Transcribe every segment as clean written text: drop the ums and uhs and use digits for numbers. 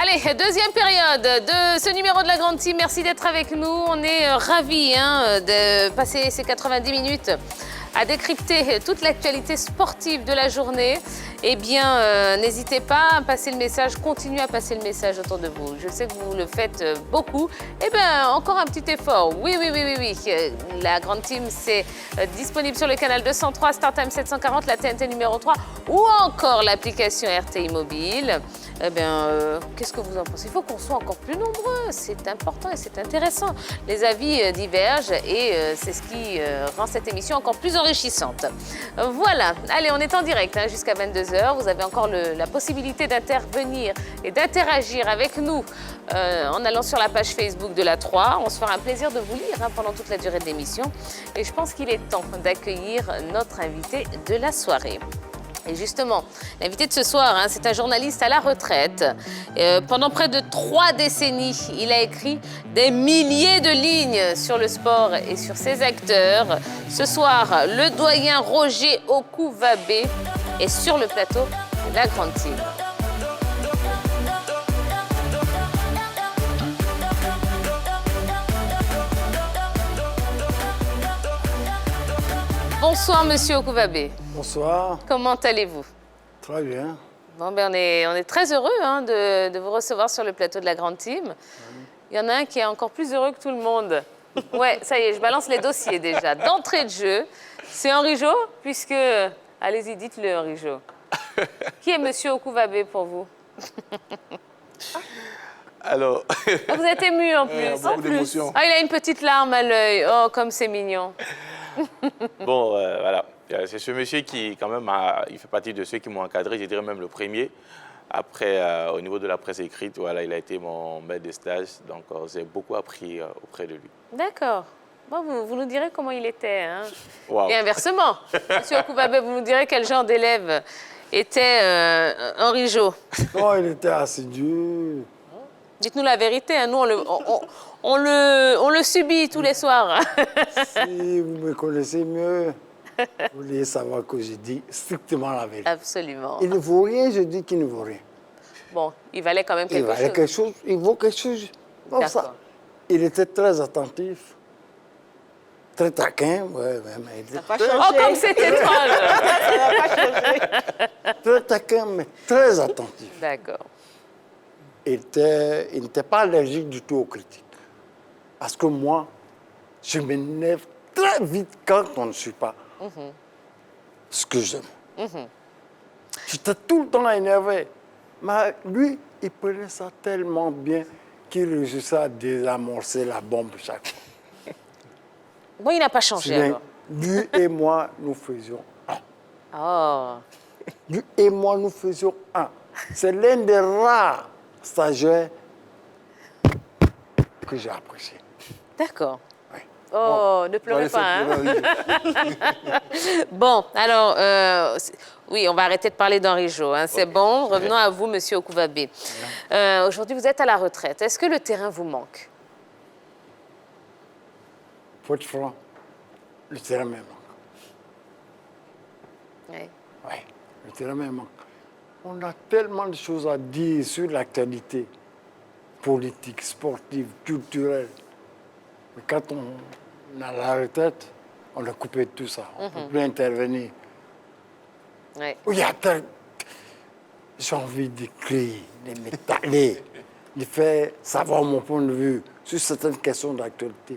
Allez, deuxième période de ce numéro de la Grande Team. Merci d'être avec nous. On est ravis de passer ces 90 minutes à décrypter toute l'actualité sportive de la journée. Eh bien, n'hésitez pas à passer le message, continuez à passer le message autour de vous. Je sais que vous le faites beaucoup. Eh bien, encore un petit effort. Oui. La Grande Team, c'est disponible sur le canal 203, StarTime 740, la TNT numéro 3 ou encore l'application RTI Mobile. Eh bien, qu'est-ce que vous en pensez? Il faut qu'on soit encore plus nombreux. C'est important et c'est intéressant. Les avis divergent et c'est ce qui rend cette émission encore plus enrichissante. Voilà. Allez, on est en direct jusqu'à 22h. Vous avez encore la possibilité d'intervenir et d'interagir avec nous en allant sur la page Facebook de la 3. On se fera un plaisir de vous lire pendant toute la durée de l'émission. Et je pense qu'il est temps d'accueillir notre invité de la soirée. Et justement, l'invité de ce soir, c'est un journaliste à la retraite. Pendant près de 3 décennies, il a écrit des milliers de lignes sur le sport et sur ses acteurs. Ce soir, le doyen Roger Okouvabé est sur le plateau de la Grande Team. Bonsoir, monsieur Okouvabé. Bonsoir. Comment allez-vous? Très bien. Bon, ben on est très heureux de vous recevoir sur le plateau de la Grande Team. Il y en a un qui est encore plus heureux que tout le monde. Ouais, ça y est, je balance les dossiers déjà. D'entrée de jeu, c'est Henri Jo, puisque... Allez-y, dites-le, Henri Jo. Qui est monsieur Okouvabé pour vous? Alors... Vous êtes ému en plus. Beaucoup d'émotions. Ah, il a une petite larme à l'œil. Oh, comme c'est mignon. Bon, voilà. C'est ce monsieur qui, quand même, il fait partie de ceux qui m'ont encadré, je dirais même le premier. Après, au niveau de la presse écrite, voilà, il a été mon maître de stage, donc j'ai beaucoup appris auprès de lui. D'accord. Bon, vous nous direz comment il était. Wow. Et inversement, monsieur Okouvabé, vous nous direz quel genre d'élève était Henri Jo. Oh, il était assidu. Dites-nous la vérité, nous on le subit tous les soirs. Si vous me connaissez mieux, vous voulez savoir que je dis strictement la vérité. Absolument. Il ne vaut rien, je dis qu'il ne vaut rien. Bon, il valait quand même Il quelque valait chose. quelque chose, il vaut quelque chose. Comme ça. Il était très attentif, très taquin. Ouais, mais il était Oh, comme c'est étrange. Ça n'a pas changé. très taquin, mais très attentif. D'accord. Il n'était pas allergique du tout aux critiques. Parce que moi, je m'énerve très vite quand on ne suit pas ce que j'aime. J'étais tout le temps énervé. Mais lui, il prenait ça tellement bien qu'il réussissait à désamorcer la bombe chaque fois. Bon, il n'a pas changé alors. Lui et moi, nous faisions un. Oh. Lui et moi, nous faisions un. C'est l'un des rares stagiaires que j'ai apprécié. D'accord. Oui. Oh, ne pleurez pas. Bon, alors, oui, on va arrêter de parler d'Henri Jo. C'est bon. Revenons à vous, monsieur Okouvabé. Aujourd'hui, vous êtes à la retraite. Est-ce que le terrain vous manque? Pour être franc, le terrain me manque. Oui. Oui, le terrain me manque. On a tellement de choses à dire sur l'actualité politique, sportive, culturelle. Mais quand on a la retraite, on a coupé tout ça. On ne peut plus intervenir. Oui. Il y a j'ai envie d'écrire, de m'étaler, de faire savoir mon point de vue sur certaines questions d'actualité.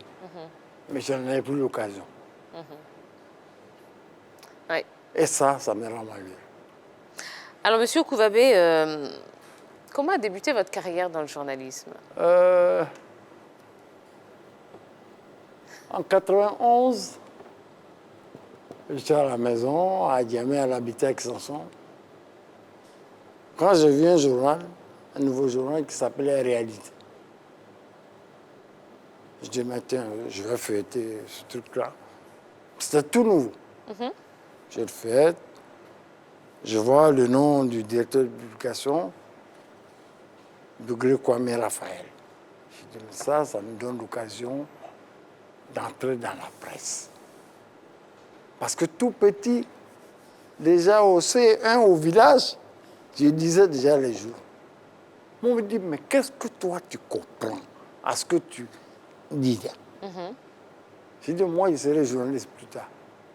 Mais je n'en ai plus l'occasion. Oui. Et ça me rend malheureux. Alors, monsieur Okouvabé, comment a débuté votre carrière dans le journalisme? En 91, j'étais à la maison, à Diamé, à l'habitat Extension. Quand j'ai vu un journal, un nouveau journal qui s'appelait Réalité. Je dis, mais tiens, je vais feuilleter ce truc-là. C'était tout nouveau. Je le feuillette. Je vois le nom du directeur de publication, Dougré Kwame Raphaël. Je dis, mais ça me donne l'occasion d'entrer dans la presse. Parce que tout petit, déjà au C1, au village, je lisais déjà les jours. Moi, on me dit, mais qu'est-ce que toi, tu comprends à ce que tu dis là? J'ai dit, moi, je serai journaliste plus tard.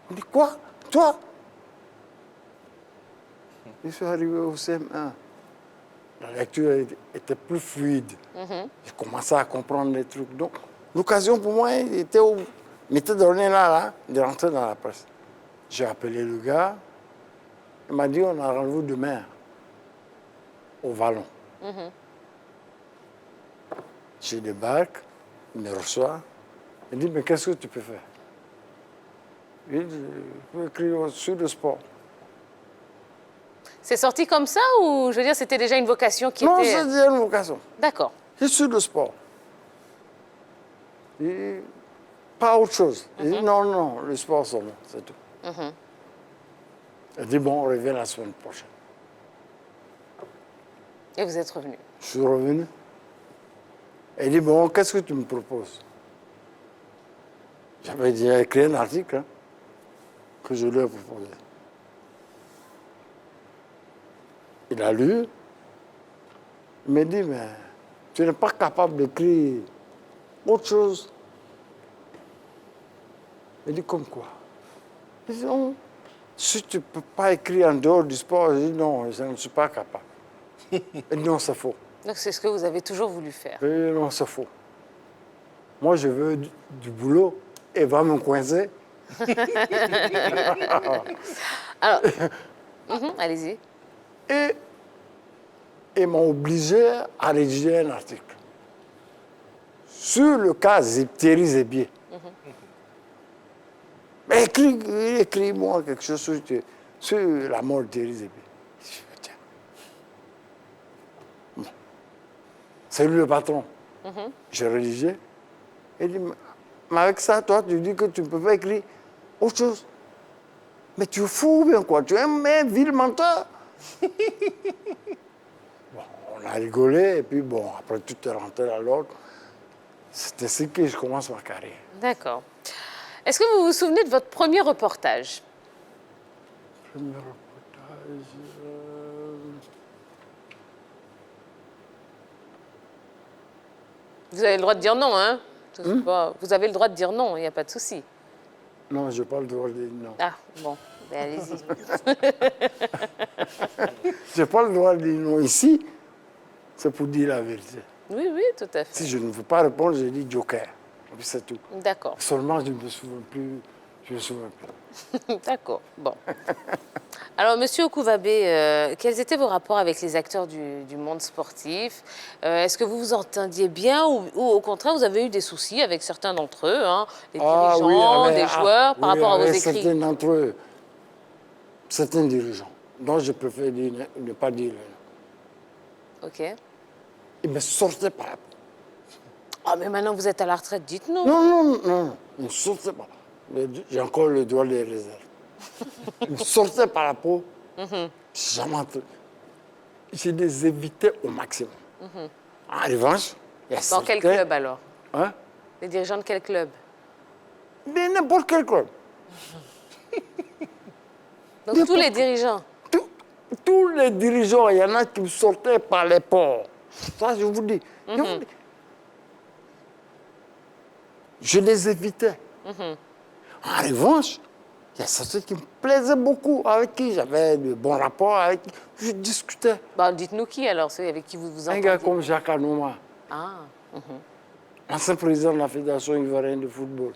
On me dit, quoi? Toi? Je suis arrivé au CM1. La lecture était plus fluide. J'ai commencé à comprendre les trucs. Donc, l'occasion pour moi m'était donnée là, de rentrer dans la presse. J'ai appelé le gars. Il m'a dit, on a rendez-vous demain au Vallon. Je débarque, il me reçoit. Il dit, mais qu'est-ce que tu peux faire? Je dis, je peux écrire sur le sport. C'est sorti comme ça ou, je veux dire, c'était déjà une vocation qui Non, était... c'est déjà une vocation. D'accord. Je suis le sport. Et pas autre chose. Il dit, non, non, le sport seulement, c'est tout. Il dit, bon, on revient la semaine prochaine. Et vous êtes revenu. Je suis revenu. Il dit, bon, qu'est-ce que tu me proposes? J'avais déjà écrit un article que je lui ai proposé. Il a lu. Il m'a dit, mais tu n'es pas capable d'écrire autre chose. Il dit, comme quoi? Il dit, non, si tu ne peux pas écrire en dehors du sport, je dis, non, je ne suis pas capable. Il dit, non, c'est faux. Donc c'est ce que vous avez toujours voulu faire. Il dit, non, c'est faux. Moi, je veux du boulot et va me coincer. Alors, allez-y. Et ils m'ont obligé à rédiger un article sur le cas Thierry Zébier. Mais écris-moi quelque chose sur la mort de Thierry Zébier. Je dis, tiens. Bon. C'est lui le patron. J'ai rédigé. Il dit, mais avec ça, toi, tu dis que tu ne peux pas écrire autre chose. Mais tu es fou ou bien quoi? Tu es un vil menteur. Bon, on a rigolé et puis bon, après tout est rentré à l'ordre. C'est ainsi que je commence ma carrière. D'accord. Est-ce que vous vous souvenez de votre premier reportage? Premier reportage. Vous avez le droit de dire non, hein? Vous avez le droit de dire non, il n'y a pas de souci. Non, je n'ai pas le droit de dire non. Ah, bon, ben allez-y. Je n'ai pas le droit de dire non. Ici, c'est pour dire la vérité. Oui, oui, tout à fait. Si je ne veux pas répondre, je dis joker. Et puis c'est tout. D'accord. Seulement, je ne me souviens plus. Je me souviens plus. D'accord, bon. Alors, Monsieur Okuwabé, quels étaient vos rapports avec les acteurs du monde sportif? Est-ce que vous vous entendiez bien ou au contraire, vous avez eu des soucis avec certains d'entre eux, hein, les dirigeants, des joueurs, par rapport à vos écrits? Certains d'entre eux, certains dirigeants, dont je préfère ne pas dire le nom. Ok. Ils me sortaient par la peau. Ah, mais maintenant vous êtes à la retraite, dites-nous. Non, non, non, ils me sortaient pas. J'ai encore le droit des réserves. Ils me sortaient par la peau. Jamais entendu. Je les évitais au maximum. En revanche, il y a Dans quel club alors? Hein? Les dirigeants de quel club? Mais n'importe quel club. Donc tous les dirigeants? Tous les dirigeants, il y en a qui me sortaient par les pores. Ça, je vous dis. Je vous dis. Je les évitais. En revanche, il y a certains qui me plaisaient beaucoup, avec qui j'avais de bons rapports, avec qui je discutais. Bah, dites-nous qui alors, ceux avec qui vous vous Un entendiez? gars comme Jacques Anouma, Ah, ancien président de la Fédération ivoirienne de football.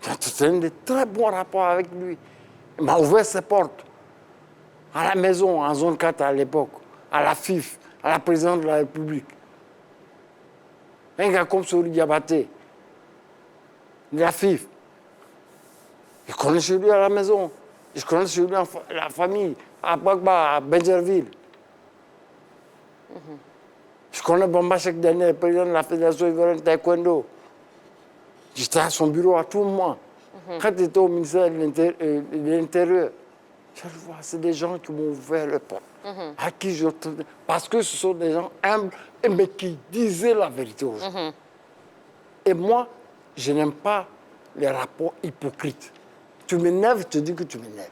J'ai de très bons rapports avec lui. Il m'a ouvert ses portes. À la maison, en zone 4 à l'époque, à la FIF, à la présidente de la République. Un gars comme Sori Diabaté, la FIF. Je connais chez lui à la maison. Je connais chez lui la famille, à Bagba, à Benjerville. Je connais Bamba Cheikh Daniel, président de la Fédération ivoirienne de taekwondo. J'étais à son bureau à tout moment. Quand il était au ministère de l'Intérieur, je le vois, c'est des gens qui m'ont ouvert le porte, à qui je tenais. Parce que ce sont des gens humbles, mais qui disaient la vérité aux gens. Et moi, je n'aime pas les rapports hypocrites. Tu m'énerves, je te dis que tu m'énerves.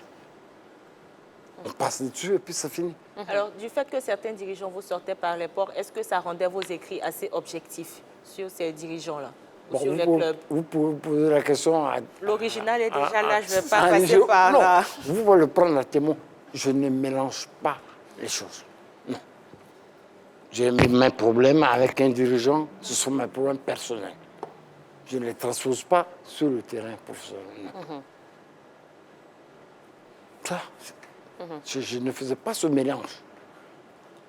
On passe dessus et puis c'est fini. Alors, du fait que certains dirigeants vous sortaient par les ports, est-ce que ça rendait vos écrits assez objectifs sur ces dirigeants-là ou sur les clubs? Vous pouvez poser la question à... L'original est déjà là, je ne vais pas à un passer géo- par non, là. vous pouvez le prendre à témoin. Je ne mélange pas les choses. Non. J'ai mes problèmes avec un dirigeant, ce sont mes problèmes personnels. Je ne les transpose pas sur le terrain professionnel. Non. Ça, je ne faisais pas ce mélange.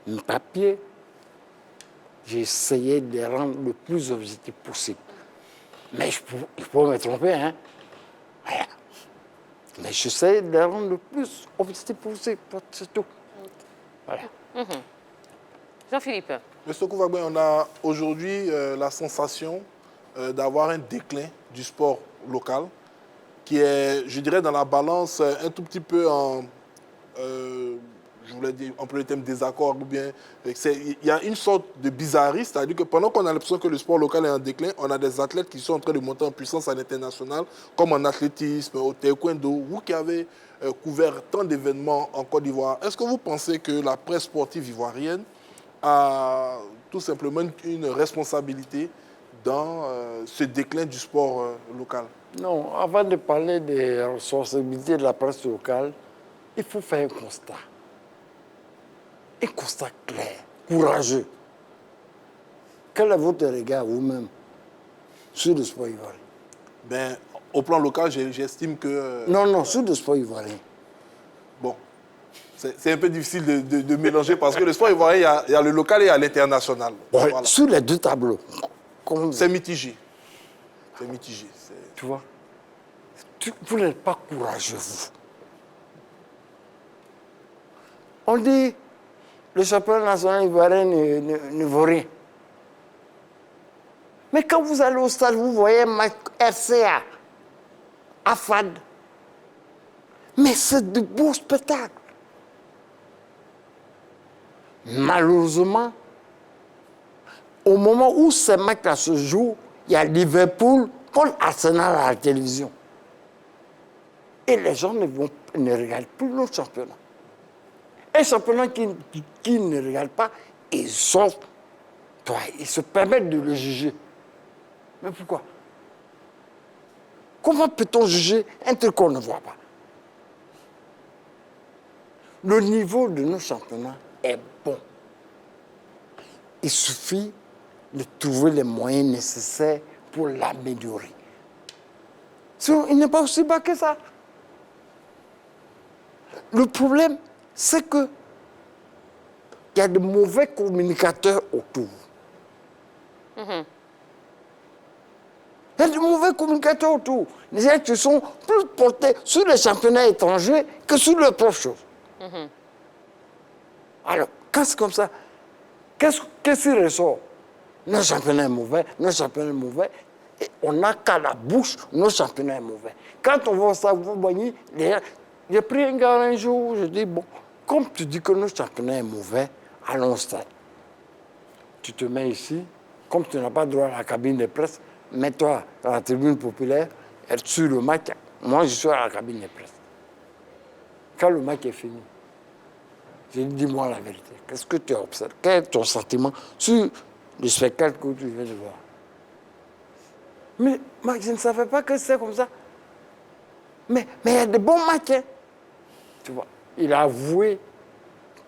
Mes papiers, j'ai essayé de les rendre le plus objectif possible. Mais je peux me tromper, hein. Voilà. Mais j'essaie de les rendre le plus objectif possible, c'est tout. Voilà. Jean-Philippe. Monsieur Kouvagbe, on a aujourd'hui la sensation d'avoir un déclin du sport local qui est, je dirais, dans la balance un tout petit peu en, je voulais dire, un peu le thème désaccord, ou bien, il y a une sorte de bizarrerie, c'est-à-dire que pendant qu'on a l'impression que le sport local est en déclin, on a des athlètes qui sont en train de monter en puissance à l'international, comme en athlétisme, au taekwondo, vous qui avez couvert tant d'événements en Côte d'Ivoire. Est-ce que vous pensez que la presse sportive ivoirienne a tout simplement une responsabilité dans ce déclin du sport local? Non, avant de parler des responsabilités de la presse locale, il faut faire un constat. Un constat clair, courageux. Quel est votre regard vous-même sur le sport ivoirien? Ben, au plan local, j'estime que... Non, sur le sport ivoirien. Bon, c'est un peu difficile de mélanger parce que le sport ivoirien, il y a le local et il y a l'international. Bon, Voilà. sur les deux tableaux. C'est mitigé. C'est mitigé. Tu vois, vous n'êtes pas courageux, vous. On dit le championnat national ivoirien ne vaut rien. Mais quand vous allez au stade, vous voyez un match RCA, AFAD. Mais c'est de beaux spectacles. Malheureusement, au moment où ces matchs-là se jouent, il y a Liverpool contre Arsenal à la télévision. Et les gens ne regardent plus le championnat. Un championnat qui ne regarde pas, ils se permettent de le juger. Mais pourquoi? Comment peut-on juger un truc qu'on ne voit pas? Le niveau de nos championnats est bon. Il suffit de trouver les moyens nécessaires pour l'améliorer. Sinon, il n'est pas aussi bas que ça. Le problème, c'est que il y a de mauvais communicateurs autour. Il y a de mauvais communicateurs autour. Les gens qui sont plus portés sur les championnats étrangers que sur leurs propres choses. Alors, quand c'est comme ça, qu'est-ce qui ressort? Notre championnat est mauvais, notre championnat est mauvais. Et on n'a qu'à la bouche, notre championnat est mauvais. Quand on va au stade, vous voyez, j'ai pris un gars un jour, je dis, bon, comme tu dis que notre championnat est mauvais, allons au stade. Tu te mets ici, comme tu n'as pas droit à la cabine de presse, mets-toi à la tribune populaire, et sur le match, moi je suis à la cabine de presse. Quand le match est fini, je dis, dis-moi la vérité. Qu'est-ce que tu observes? Quel est ton sentiment sur le spectacle que tu viens de voir? Mais moi, je ne savais pas que c'était comme ça. Mais il y a de bons matchs. Hein. Tu vois, il a avoué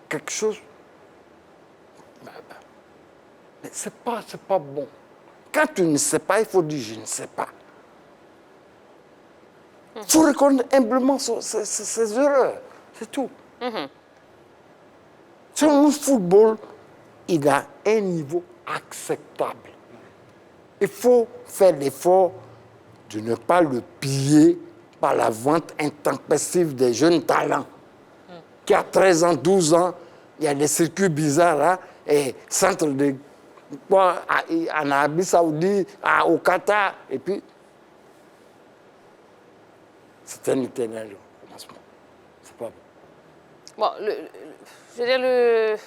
quelque chose. Mais c'est pas bon. Quand tu ne sais pas, il faut dire je ne sais pas. Il faut reconnaître humblement ses erreurs. C'est tout. Sur le football, il a un niveau acceptable. Il faut faire l'effort de ne pas le piller par la vente intempestive des jeunes talents. Qui a 13 ans, 12 ans, il y a des circuits bizarres là, et centre de quoi, en Arabie Saoudite, au Qatar, et puis c'est un éternel commencement. C'est pas bon. Bon, je veux dire,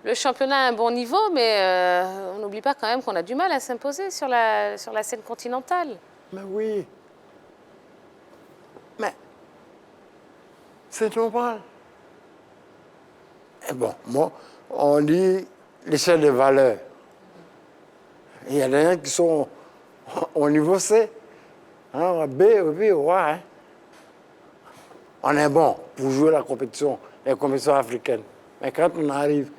le championnat a un bon niveau, mais on n'oublie pas quand même qu'on a du mal à s'imposer sur la scène continentale. Mais oui. Mais c'est normal. bon, moi, on dit l'échelle des valeurs. Il y a des gens qui sont au niveau C, hein, B, B, ouais. Hein. On est bon pour jouer la compétition, les compétitions africaines. Mais quand on arrive,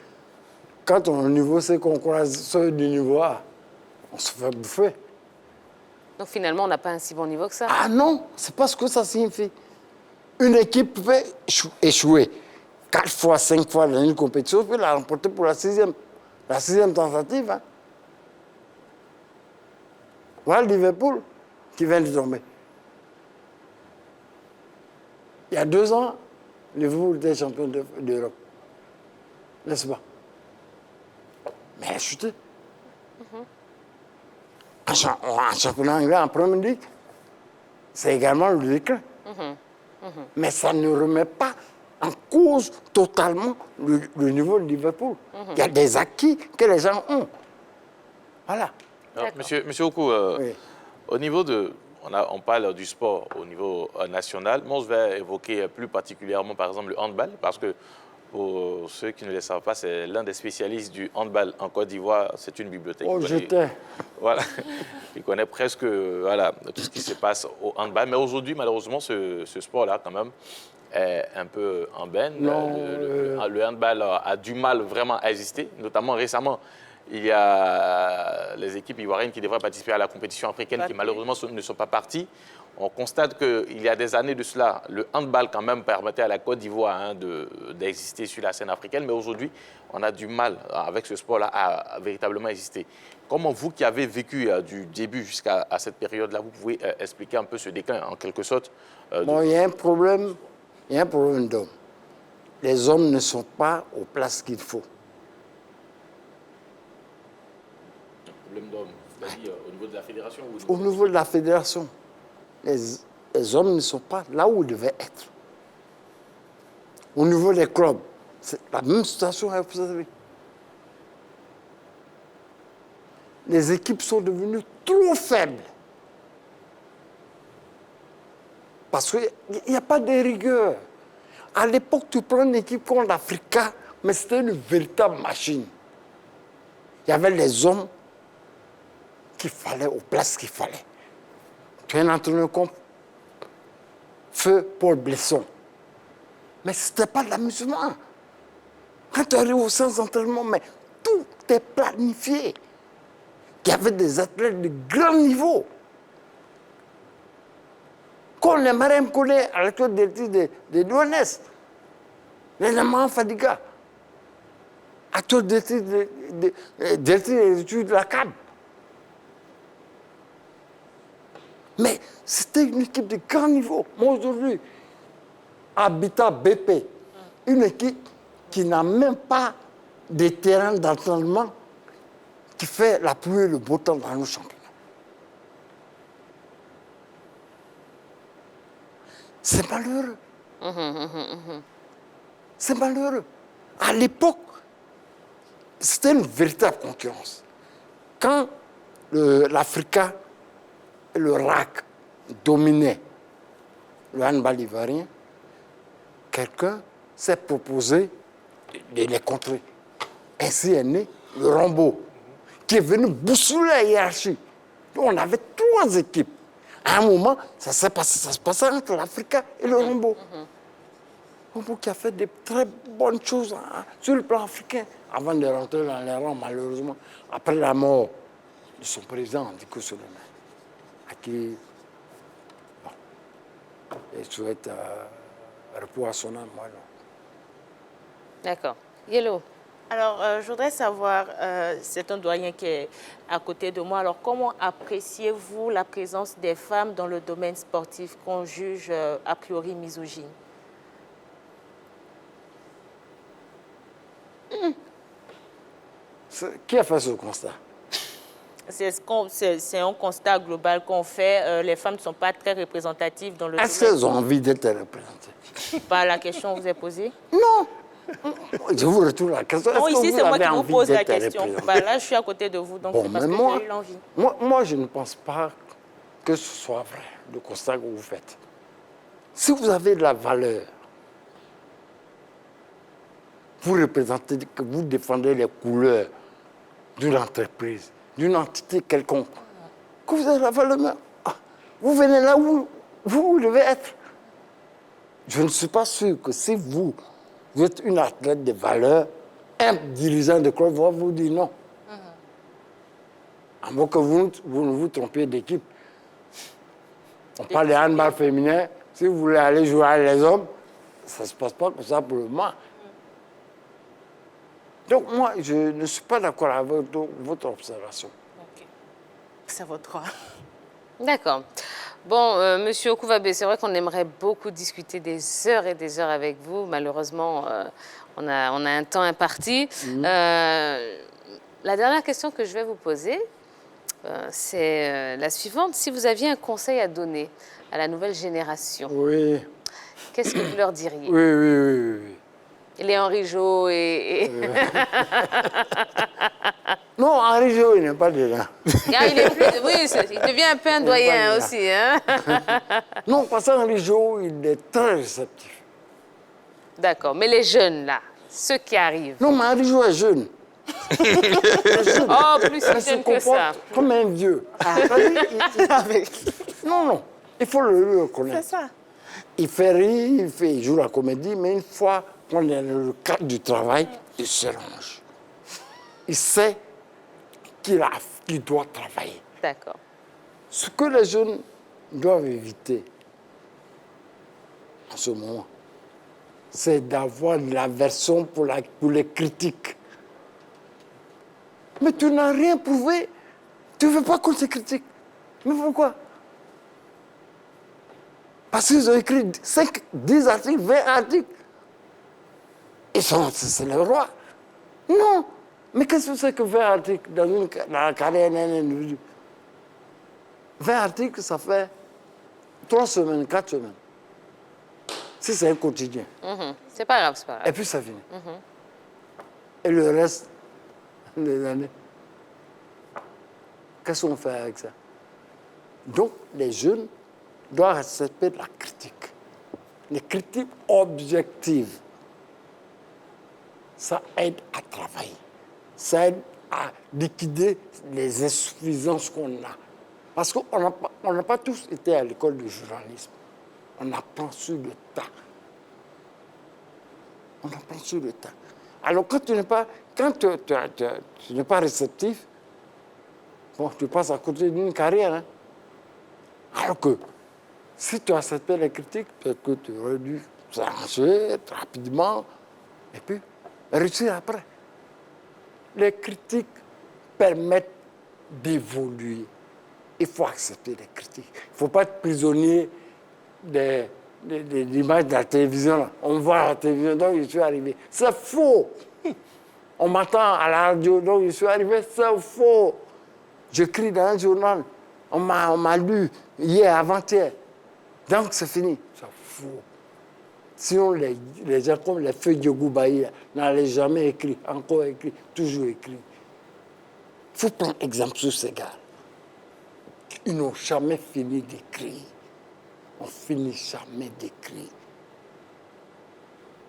quand on est au niveau C, qu'on croise ceux du niveau A, on se fait bouffer. Donc finalement, on n'a pas un si bon niveau que ça. Ah non, c'est pas ce que ça signifie. Une équipe peut échouer 4 fois, 5 fois dans une compétition, puis la remporter pour la sixième tentative. Hein. Voilà Liverpool qui vient de tomber. Il y a 2 ans, Liverpool était champion d'Europe. N'est-ce pas? Mais elle a chuté. En championnat anglais, en première ligue, c'est également le déclin. Mais ça ne remet pas en cause totalement le niveau de Liverpool. Il y a des acquis que les gens ont. Voilà. Alors, monsieur Oku, Oui. au niveau de... On parle du sport au niveau national. Moi, je vais évoquer plus particulièrement, par exemple, le handball, parce que pour ceux qui ne le savent pas, c'est l'un des spécialistes du handball en Côte d'Ivoire. C'est une bibliothèque. Oh, j'étais. Voilà. Il connaît presque tout ce qui se passe au handball. Mais aujourd'hui, malheureusement, ce sport-là, quand même, est un peu en berne. Le handball a du mal vraiment à exister, notamment récemment. Il y a les équipes ivoiriennes qui devraient participer à la compétition africaine qui malheureusement ne sont pas parties. On constate qu'il y a des années de cela, le handball quand même permettait à la Côte d'Ivoire d'exister sur la scène africaine, mais aujourd'hui, on a du mal avec ce sport-là à véritablement exister. Comment vous qui avez vécu du début jusqu'à cette période-là, vous pouvez expliquer un peu ce déclin en quelque sorte Bon, il y a un problème d'hommes. Les hommes ne sont pas aux places qu'il faut. Problème d'homme, c'est-à-dire au niveau de la fédération Au niveau de la fédération, les hommes ne sont pas là où ils devaient être. Au niveau des clubs, c'est la même situation à observer. Les équipes sont devenues trop faibles. Parce qu'il n'y a pas de rigueur. À l'époque, tu prends une équipe comme l'Africa, mais c'était une véritable machine. Il y avait les hommes qu'il fallait, aux places qu'il fallait. Tu as un entraîneur comme Feu Paul Blesson. Mais ce n'était pas de l'amusement. Quand tu arrives au centre d'entraînement, mais tout est planifié. Il y avait des athlètes de grand niveau. Qu'on aimerait me connaître à l'acteur de l'ONS. Les Amants Fadiga. Acteur d'études de la CAB. Mais c'était une équipe de grand niveau. Moi, aujourd'hui, Habitat BP, une équipe qui n'a même pas de terrain d'entraînement qui fait la pluie et le beau temps dans nos championnats. C'est malheureux. C'est malheureux. À l'époque, c'était une véritable concurrence. Quand l'Africa et le RAC dominaient le handball ivoirien, quelqu'un s'est proposé de les contrer. Ainsi est né le Rambo, qui est venu bousculer la hiérarchie. On avait 3 équipes. À un moment, ça se passait entre l'Africa et le Rambo. Rambo qui a fait de très bonnes choses sur le plan africain, avant de rentrer dans les rangs, malheureusement, après la mort de son président, Diko Souleymane, à qui il souhaite repos à son âme. Moi, non. D'accord. Yellow. Alors, je voudrais savoir, c'est un doyen qui est à côté de moi, alors comment appréciez-vous la présence des femmes dans le domaine sportif qu'on juge a priori misogyne? Qui a fait ce constat? C'est un constat global qu'on fait. Les femmes ne sont pas très représentatives dans le domaine. Est-ce qu'elles ont envie d'être représentées? Pas la question que vous avez posée. Non. Je vous retourne la question. Non, ici, c'est moi qui vous pose la question. question. Là, je suis à côté de vous, donc c'est parce que j'ai eu l'envie. Moi, je ne pense pas que ce soit vrai, le constat que vous faites. Si vous avez de la valeur, vous représentez, que vous défendez les couleurs d'une entreprise, d'une entité quelconque, que vous avez la valeur, vous venez là où vous devez être. Je ne suis pas sûr que si vous êtes une athlète de valeur, un dirigeant de club va vous dire non. À moins que vous ne vous trompiez d'équipe. On parle de handball féminin. Si vous voulez aller jouer avec les hommes, ça ne se passe pas comme ça pour le moment. Donc moi, je ne suis pas d'accord avec votre observation. Ok. C'est votre droit. D'accord. Bon, Monsieur Okuwabe, c'est vrai qu'on aimerait beaucoup discuter des heures et des heures avec vous. Malheureusement, on a un temps imparti. La dernière question que je vais vous poser, c'est la suivante. Si vous aviez un conseil à donner à la nouvelle génération, Oui. qu'est-ce que vous leur diriez? Oui. Léon Rigeaud et... Non, Henri Jo, il n'est pas dedans. Ah, il devient un peu un doyen aussi. Hein? Non, parce qu'Henri Jo, il est très réceptif. D'accord. Mais les jeunes, là, ceux qui arrivent... Non, mais Henri Jo est jeune. Oh, plus Il se jeune que ça. comporte comme un vieux. Non, il faut le reconnaître. C'est ça. Il fait rire, il joue la comédie, mais une fois qu'on est dans le cadre du travail, il se range. Il sait qu'il doit travailler. D'accord. Ce que les jeunes doivent éviter en ce moment, c'est d'avoir de l'aversion pour les critiques. Mais tu n'as rien prouvé. Tu ne veux pas qu'on te critique. Mais pourquoi? Parce qu'ils ont écrit 5, 10 articles, 20 articles. C'est le roi. Non. Mais qu'est-ce que c'est que 20 articles dans la carrière d'un individu? 20 articles, ça fait 3 semaines, 4 semaines. Si c'est un quotidien. C'est pas grave, c'est pas grave. Et puis ça finit. Et le reste des années, qu'est-ce qu'on fait avec ça? Donc, les jeunes doivent accepter la critique. Les critiques objectives. Ça aide à travailler. Ça aide à liquider les insuffisances qu'on a. Parce qu'on n'a pas tous été à l'école de journalisme. On apprend sur le tas. On apprend sur le tas. Alors, quand tu n'es pas réceptif, bon, tu passes à côté d'une carrière. Hein. Alors que, si tu acceptais les critiques, peut-être que tu aurais dû s'arranger rapidement et puis réussir après. Les critiques permettent d'évoluer. Il faut accepter les critiques. Il ne faut pas être prisonnier des images de la télévision. Là. On voit la télévision, donc je suis arrivé. C'est faux. On m'entend à la radio, donc je suis arrivé. C'est faux. J'écris dans un journal. On m'a lu hier, avant-hier. Donc c'est fini. C'est faux. Sinon, les gens comme les feux de Goubaï n'allaient jamais écrire, encore écrit, toujours écrit. Il faut prendre exemple sur ces gars. Ils n'ont jamais fini d'écrire. On finit jamais d'écrire.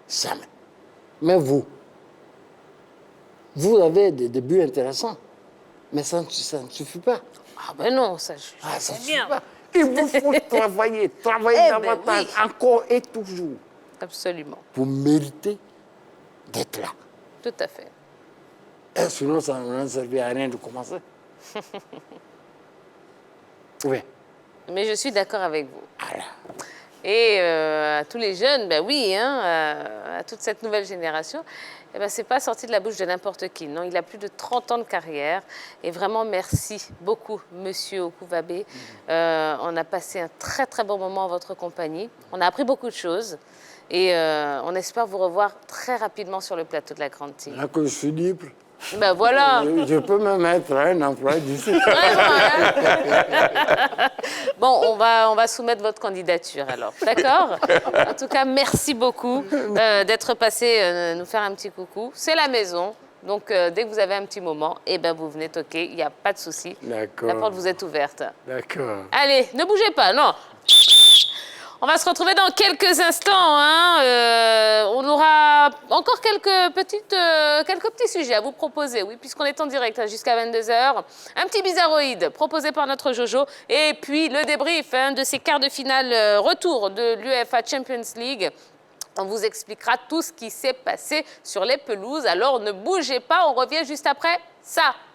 Jamais. Mais vous avez des débuts intéressants. Mais ça ne suffit pas. Ah ben non, ça je Ça ne sais suffit bien. pas. Il vous faut travailler davantage, oui. encore et toujours, Absolument. pour mériter d'être là. Tout à fait. Et sinon, ça ne servait à rien de commencer. Oui. Mais je suis d'accord avec vous. Voilà. Et à tous les jeunes, ben oui, hein, à toute cette nouvelle génération, eh ben, c'est pas sorti de la bouche de n'importe qui. Non, il a plus de 30 ans de carrière. Et vraiment, merci beaucoup, Monsieur Okuwabe. On a passé un très, très bon moment en votre compagnie. On a appris beaucoup de choses. Et on espère vous revoir très rapidement sur le plateau de la Grande Team. Là que je suis libre, Ben voilà. je peux me mettre un emploi d'ici. Vraiment, hein. Bon, on va soumettre votre candidature alors, d'accord? En tout cas, merci beaucoup d'être passé nous faire un petit coucou. C'est la maison, donc dès que vous avez un petit moment, eh ben, vous venez toquer, il n'y a pas de souci. D'accord. La porte vous est ouverte. D'accord. Allez, ne bougez pas, non. On va se retrouver dans quelques instants. Hein. On aura encore quelques petits sujets à vous proposer, oui, puisqu'on est en direct hein, jusqu'à 22h. Un petit bizarroïde proposé par notre Jojo. Et puis le débrief hein, de ces quarts de finale retour de l'UEFA Champions League. On vous expliquera tout ce qui s'est passé sur les pelouses. Alors ne bougez pas, on revient juste après ça.